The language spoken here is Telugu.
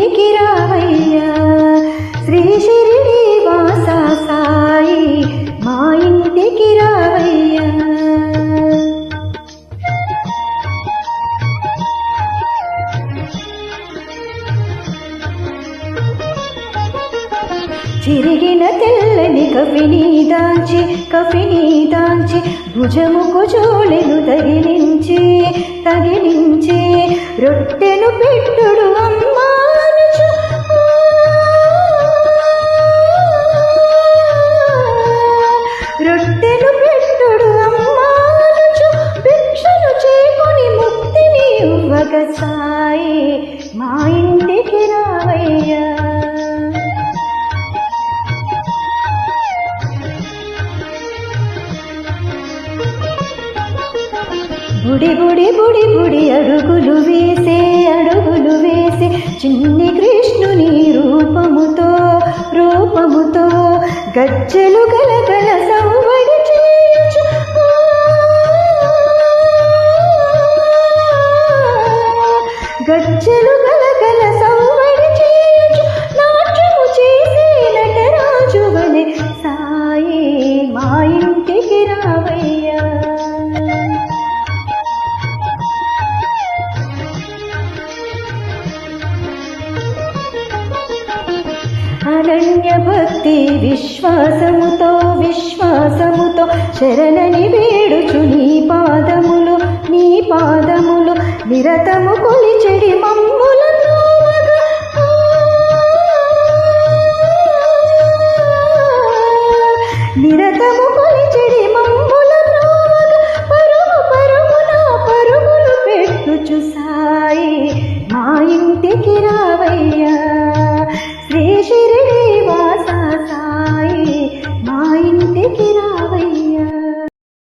ఇంటికి రావయ్యా శ్రీ షిరిడి వాస సాయి మా ఇంటికి రావయ్యా. చిరిగిన తెల్లని కఫిని దాంచి భుజముకు జోలెను తగిలించి రొట్టెను పెట్టుడు అమ్మానుచు రొట్టెను పెట్టుడు అమ్మానుచు భిక్షను చేకొని ముక్తిని ఇవ్వగ సాయి మా ఇంటికి రావయ్యా. బుడి అడుగులు వేసే చిన్ని కృష్ణుని రూపముతో గజ్జెలు గలగల సవ్వడి చేయుచు గజ్జెలు గలగల సవ్వడి చేయుచు నాట్యము చేసే నటరాజు వలె సాయి మా ఇంటికి రావయ్యా. అనన్య భక్తి విశ్వాసముతో శరణని వేడుచు నీ పాదములు నిరతము కొలిచెడి మమ్ముల త్రోవగా నిరతము కొలిచెడి మమ్ముల త్రోవగా పరుగులు పెట్టుచు సాయి మా ఇంటికి రావయ్యా శ్రీ షిరిడి వాస సాయి మా ఇంటికి రావయ్యా.